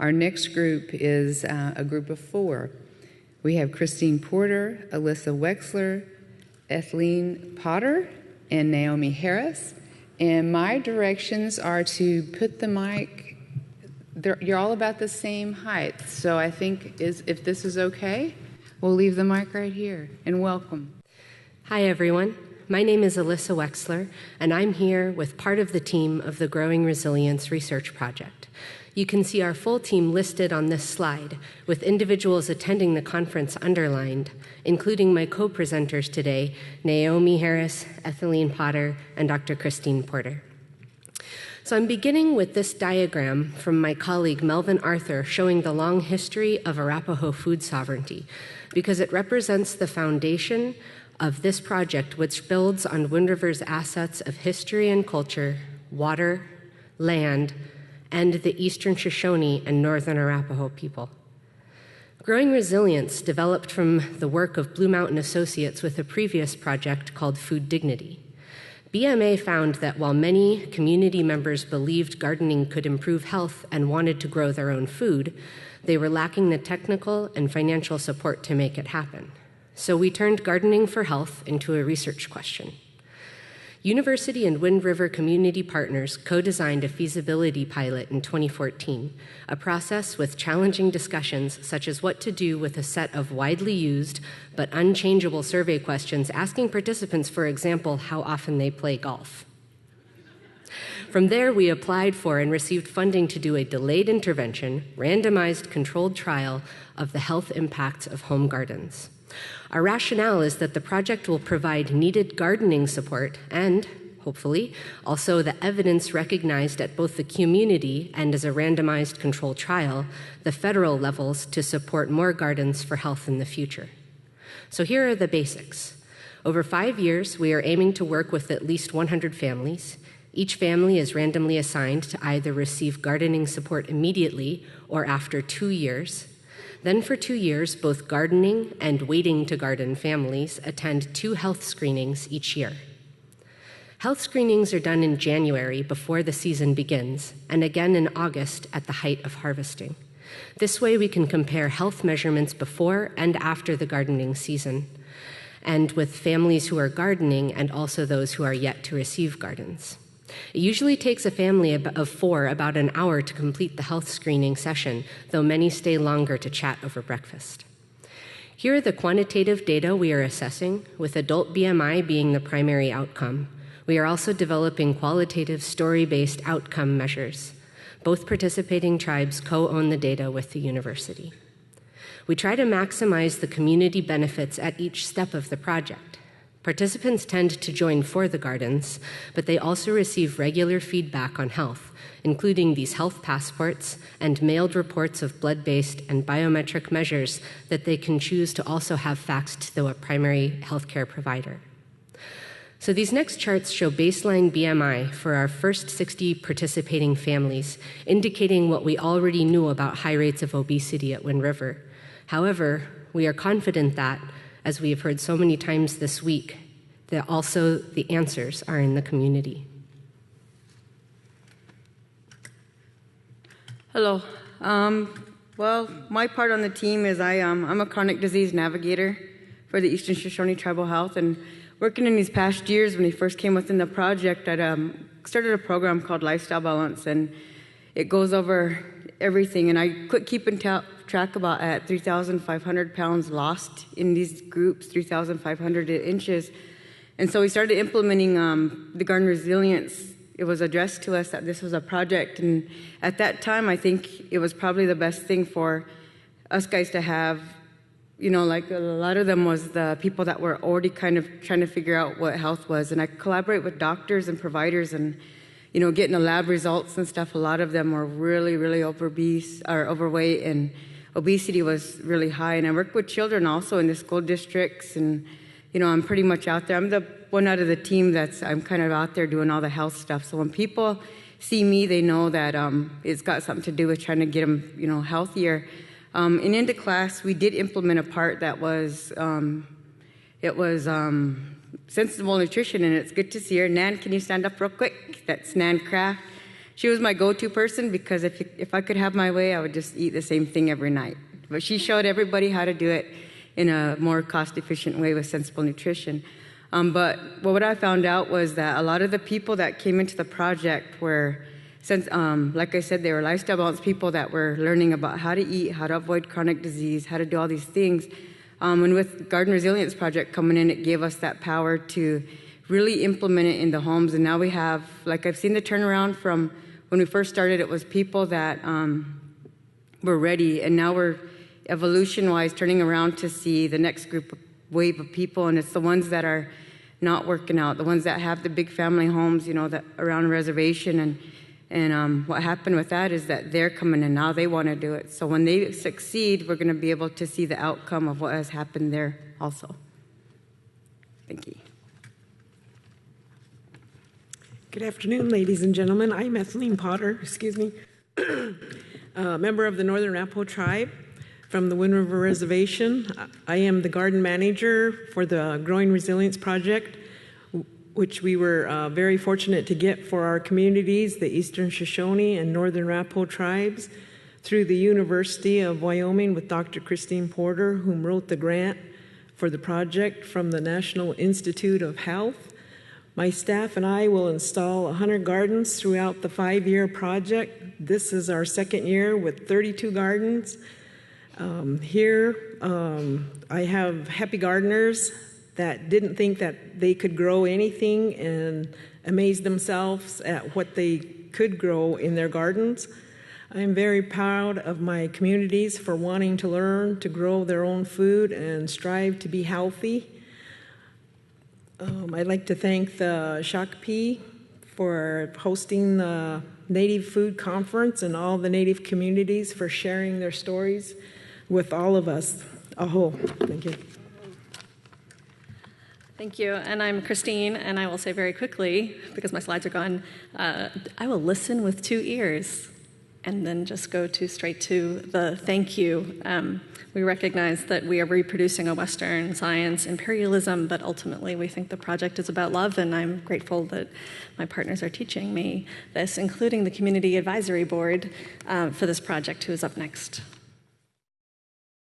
Our next group is a group of 4. We have Christine Porter, Alyssa Wexler, Ethylene Potter, and Naomi Harris. And my directions are to put the mic, you're all about the same height. So I think if this is okay, we'll leave the mic right here. And welcome. Hi, everyone. My name is Alyssa Wexler, and I'm here with part of the team of the Growing Resilience Research Project. You can see our full team listed on this slide, with individuals attending the conference underlined, including my co-presenters today, Naomi Harris, Ethylene Potter, and Dr. Christine Porter. So I'm beginning with this diagram from my colleague Melvin Arthur showing the long history of Arapaho food sovereignty, because it represents the foundation of this project, which builds on Wind River's assets of history and culture, water, land, and the Eastern Shoshone and Northern Arapaho people. Growing Resilience developed from the work of Blue Mountain Associates with a previous project called Food Dignity. BMA found that while many community members believed gardening could improve health and wanted to grow their own food, they were lacking the technical and financial support to make it happen. So we turned gardening for health into a research question. University and Wind River community partners co-designed a feasibility pilot in 2014, a process with challenging discussions such as what to do with a set of widely used but unchangeable survey questions asking participants, for example, how often they play golf. From there, we applied for and received funding to do a delayed intervention, randomized controlled trial of the health impacts of home gardens. Our rationale is that the project will provide needed gardening support and, hopefully, also the evidence recognized at both the community and as a randomized controlled trial, the federal levels to support more gardens for health in the future. So here are the basics. Over 5 years, we are aiming to work with at least 100 families. Each family is randomly assigned to either receive gardening support immediately or after 2 years. Then for 2 years, both gardening and waiting to garden families attend 2 health screenings each year. Health screenings are done in January before the season begins, and again in August at the height of harvesting. This way we can compare health measurements before and after the gardening season, and with families who are gardening and also those who are yet to receive gardens. It usually takes a family of 4 about an hour to complete the health screening session, though many stay longer to chat over breakfast. Here are the quantitative data we are assessing, with adult BMI being the primary outcome. We are also developing qualitative story-based outcome measures. Both participating tribes co-own the data with the university. We try to maximize the community benefits at each step of the project. Participants tend to join for the gardens, but they also receive regular feedback on health, including these health passports and mailed reports of blood-based and biometric measures that they can choose to also have faxed to a primary healthcare provider. So these next charts show baseline BMI for our first 60 participating families, indicating what we already knew about high rates of obesity at Wind River. However, we are confident that, as we have heard so many times this week, that also the answers are in the community. Hello. Well, my part on the team is I'm a chronic disease navigator for the Eastern Shoshone Tribal Health, and working in these past years when we first came within the project, I started a program called Lifestyle Balance, and it goes over everything, and I quit keeping track about at 3,500 pounds lost in these groups, 3,500 inches. And so we started implementing the garden resilience. It was addressed to us that this was a project, and at that time I think it was probably the best thing for us guys to have. You know, like a lot of them was the people that were already kind of trying to figure out what health was, and I collaborate with doctors and providers, and you know, getting the lab results and stuff. A lot of them were really, really obese or overweight, and obesity was really high. And I work with children also in the school districts, and you know, I'm pretty much out there. I'm the one out of the team I'm kind of out there doing all the health stuff. So when people see me, they know that it's got something to do with trying to get them, you know, healthier. And into class, we did implement a part that was sensible nutrition, and it's good to see her. Nan, can you stand up real quick? That's Nan Craft. She was my go-to person because if I could have my way, I would just eat the same thing every night. But she showed everybody how to do it in a more cost-efficient way with sensible nutrition. But what I found out was that a lot of the people that came into the project were, like I said, they were lifestyle balanced people that were learning about how to eat, how to avoid chronic disease, how to do all these things. And with Garden Resilience Project coming in, it gave us that power to really implement it in the homes. And now we have, like I've seen the turnaround from when we first started, it was people that were ready, and now we're evolution-wise turning around to see the next wave of people, and it's the ones that are not working out, the ones that have the big family homes, that around a reservation, and what happened with that is that they're coming in now, they want to do it. So when they succeed, we're going to be able to see the outcome of what has happened there also. Thank you. Good afternoon, ladies and gentlemen. I'm Ethylene Potter, a member of the Northern Arapaho Tribe from the Wind River Reservation. I am the garden manager for the Growing Resilience Project, which we were very fortunate to get for our communities, the Eastern Shoshone and Northern Arapaho tribes, through the University of Wyoming with Dr. Christine Porter, whom wrote the grant for the project from the National Institute of Health. My staff and I will install 100 gardens throughout the 5-year project. This is our second year with 32 gardens. Here, I have happy gardeners that didn't think that they could grow anything and amazed themselves at what they could grow in their gardens. I'm very proud of my communities for wanting to learn to grow their own food and strive to be healthy. I'd like to thank the Shakopee for hosting the Native Food Conference and all the Native communities for sharing their stories with all of us. Aho. Thank you. Thank you, and I'm Christine, and I will say very quickly, because my slides are gone, I will listen with 2 ears and then just go straight to the thank you. We recognize that we are reproducing a Western science imperialism, but ultimately we think the project is about love, and I'm grateful that my partners are teaching me this, including the Community Advisory Board for this project, who is up next.